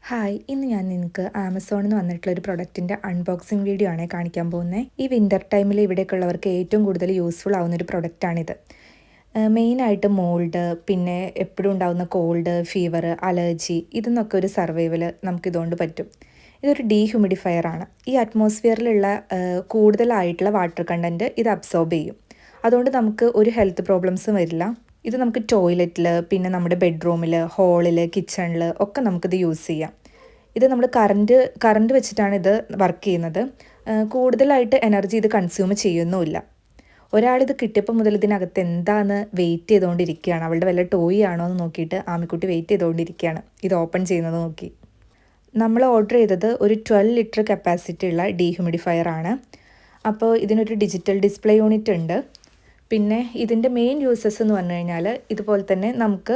Hi, ഇന്ന് ഞാൻ നിങ്ങൾക്ക് ആമസോണിൽ നിന്ന് വന്നിട്ടുള്ള ഒരു പ്രൊഡക്റ്റിൻ്റെ അൺബോക്സിങ് വീഡിയോ ആണ് കാണിക്കാൻ പോകുന്നത്. ഈ വിൻ്റർ ടൈമിൽ ഇവിടെയൊക്കെ ഉള്ളവർക്ക് ഏറ്റവും കൂടുതൽ യൂസ്ഫുൾ ആവുന്ന ഒരു പ്രൊഡക്റ്റാണിത്. മെയിനായിട്ട് മോൾഡ്, പിന്നെ എപ്പോഴും ഉണ്ടാകുന്ന കോൾഡ്, ഫീവർ, അലർജി ഇതെന്നൊക്കെ ഒരു സർവൈവൽ നമുക്കിതുകൊണ്ട് പറ്റും. ഇതൊരു ഡീഹ്യൂമിഡിഫയർ ആണ്. ഈ അറ്റ്മോസ്ഫിയറിലുള്ള കൂടുതലായിട്ടുള്ള വാട്ടർ കണ്ടൻറ്റ് ഇത് അബ്സോർബ് ചെയ്യും. അതുകൊണ്ട് നമുക്ക് ഒരു ഹെൽത്ത് പ്രോബ്ലംസും വരില്ല. ഇത് നമുക്ക് ടോയ്ലറ്റിൽ, പിന്നെ നമ്മുടെ ബെഡ്റൂമിൽ, ഹാളിൽ, കിച്ചണിൽ ഒക്കെ നമുക്കിത് യൂസ് ചെയ്യാം. ഇത് നമ്മൾ കറണ്ട് വെച്ചിട്ടാണ് ഇത് വർക്ക് ചെയ്യുന്നത്. കൂടുതലായിട്ട് എനർജി ഇത് കൺസ്യൂം ചെയ്യുന്നുമില്ല. ഒരാളിത് കിട്ടിയപ്പോൾ മുതൽ ഇതിനകത്ത് എന്താണെന്ന് വെയിറ്റ് ചെയ്തുകൊണ്ടിരിക്കുകയാണ്. അവളുടെ വല്ല ടോയ് ആണോ എന്ന് നോക്കിയിട്ട് ആമിക്കുട്ടി വെയിറ്റ് ചെയ്തുകൊണ്ടിരിക്കുകയാണ് ഇത് ഓപ്പൺ ചെയ്യുന്നത് നോക്കി. നമ്മൾ ഓർഡർ ചെയ്തത് ഒരു 12 ലിറ്റർ കപ്പാസിറ്റി ഉള്ള ഡീഹ്യൂമിഡിഫയർ ആണ്. അപ്പോൾ ഇതിനൊരു ഡിജിറ്റൽ ഡിസ്പ്ലേ യൂണിറ്റ് ഉണ്ട്. പിന്നെ ഇതിൻ്റെ മെയിൻ യൂസസ് എന്ന് പറഞ്ഞു കഴിഞ്ഞാൽ ഇതുപോലെ തന്നെ നമുക്ക്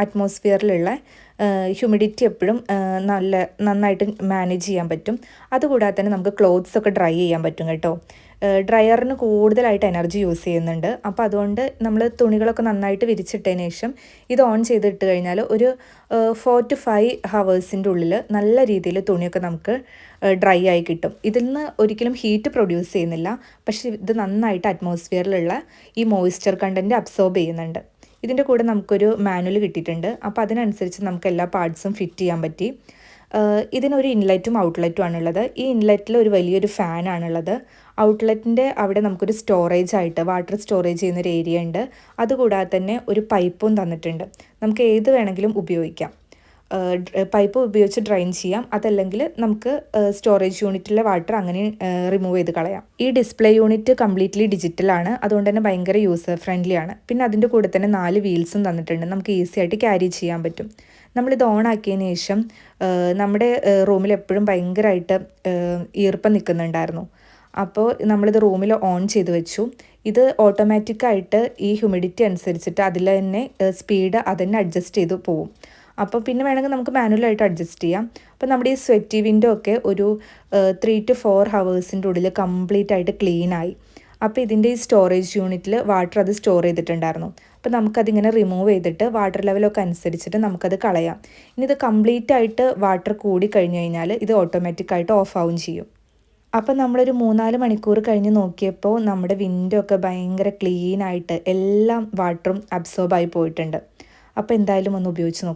അറ്റ്മോസ്ഫിയറിലുള്ള ഹ്യൂമിഡിറ്റി എപ്പോഴും നന്നായിട്ട് മാനേജ് ചെയ്യാൻ പറ്റും. അതുകൂടാതെ തന്നെ നമുക്ക് ക്ലോത്ത്സ് ഒക്കെ ഡ്രൈ ചെയ്യാൻ പറ്റും കേട്ടോ. ഡ്രയറിന് കൂടുതലായിട്ട് എനർജി യൂസ് ചെയ്യുന്നുണ്ട്. അപ്പോൾ അതുകൊണ്ട് നമ്മൾ തുണികളൊക്കെ നന്നായിട്ട് വിരിച്ചിട്ടതിന് ശേഷം ഇത് ഓൺ ചെയ്തിട്ട് കഴിഞ്ഞാൽ ഒരു 4 to 5 ഹവേഴ്സിൻ്റെ ഉള്ളിൽ നല്ല രീതിയിൽ തുണിയൊക്കെ നമുക്ക് ഡ്രൈ ആയി കിട്ടും. ഇതിൽ നിന്ന് ഒരിക്കലും ഹീറ്റ് പ്രൊഡ്യൂസ് ചെയ്യുന്നില്ല, പക്ഷേ ഇത് നന്നായിട്ട് അറ്റ്മോസ്ഫിയറിലുള്ള ഈ മോയ്സ്ചർ കണ്ടൻറ്റ് അബ്സോർബ് ചെയ്യുന്നുണ്ട്. ഇതിൻ്റെ കൂടെ നമുക്കൊരു മാനുവൽ കിട്ടിയിട്ടുണ്ട്. അപ്പോൾ അതിനനുസരിച്ച് നമുക്ക് എല്ലാ പാർട്സും ഫിറ്റ് ചെയ്യാൻ പറ്റി. ഇതിനൊരു ഇൻലെറ്റും ഔട്ട്ലെറ്റും ആണുള്ളത്. ഈ ഇൻലെറ്റിൽ ഒരു വലിയൊരു ഫാനാണുള്ളത്. ഔട്ട്ലെറ്റിൻ്റെ അവിടെ നമുക്കൊരു സ്റ്റോറേജ് ആയിട്ട് വാട്ടർ സ്റ്റോറേജ് ചെയ്യുന്നൊരു ഏരിയ ഉണ്ട്. അതുകൂടാതെ തന്നെ ഒരു പൈപ്പും തന്നിട്ടുണ്ട്. നമുക്ക് ഏത് വേണമെങ്കിലും ഉപയോഗിക്കാം. പൈപ്പ് ഉപയോഗിച്ച് ഡ്രൈൻ ചെയ്യാം, അതല്ലെങ്കിൽ നമുക്ക് സ്റ്റോറേജ് യൂണിറ്റിലെ വാട്ടർ അങ്ങനെ റിമൂവ് ചെയ്ത് കളയാം. ഈ ഡിസ്പ്ലേ യൂണിറ്റ് കംപ്ലീറ്റ്ലി ഡിജിറ്റലാണ്, അതുകൊണ്ട് തന്നെ ഭയങ്കര യൂസർ ഫ്രണ്ട്ലി ആണ്. പിന്നെ അതിൻ്റെ കൂടെ തന്നെ 4 വീൽസും തന്നിട്ടുണ്ട്. നമുക്ക് ഈസി ആയിട്ട് ക്യാരി ചെയ്യാൻ പറ്റും. നമ്മളിത് ഓൺ ആക്കിയതിന് ശേഷം നമ്മുടെ റൂമിൽ എപ്പോഴും ഭയങ്കരമായിട്ട് ഈർപ്പം നിൽക്കുന്നുണ്ടായിരുന്നു. അപ്പോൾ നമ്മളിത് റൂമിൽ ഓൺ ചെയ്ത് വെച്ചു. ഇത് ഓട്ടോമാറ്റിക്കായിട്ട് ഈ ഹ്യൂമിഡിറ്റി അനുസരിച്ചിട്ട് അതിൽ തന്നെ സ്പീഡ് അതന്നെ അഡ്ജസ്റ്റ് ചെയ്ത് പോവും. അപ്പോൾ പിന്നെ വേണമെങ്കിൽ നമുക്ക് മാനുവലായിട്ട് അഡ്ജസ്റ്റ് ചെയ്യാം. അപ്പോൾ നമ്മുടെ ഈ സ്വെറ്റി വിൻഡോ ഒക്കെ ഒരു 3 to 4 ഹവേഴ്സിൻ്റെ ഉള്ളിൽ കംപ്ലീറ്റ് ആയിട്ട് ക്ലീനായി. അപ്പോൾ ഇതിൻ്റെ ഈ സ്റ്റോറേജ് യൂണിറ്റിൽ വാട്ടർ അത് സ്റ്റോർ ചെയ്തിട്ടുണ്ടായിരുന്നു. അപ്പോൾ നമുക്കതിങ്ങനെ റിമൂവ് ചെയ്തിട്ട് വാട്ടർ ലെവലൊക്കെ അനുസരിച്ചിട്ട് നമുക്കത് കളയാം. ഇനി ഇത് കംപ്ലീറ്റ് ആയിട്ട് വാട്ടർ കൂടി കഴിഞ്ഞ് കഴിഞ്ഞാൽ ഇത് ഓട്ടോമാറ്റിക്കായിട്ട് ഓഫ് ആവും ചെയ്യും. അപ്പം നമ്മളൊരു 3-4 മണിക്കൂർ കഴിഞ്ഞ് നോക്കിയപ്പോൾ നമ്മുടെ വിൻഡോ ഒക്കെ ഭയങ്കര ക്ലീനായിട്ട് എല്ലാം വാട്ടറും അബ്സോർബായി പോയിട്ടുണ്ട്. അപ്പോൾ എന്തായാലും ഒന്ന് ഉപയോഗിച്ച് നോക്കാം.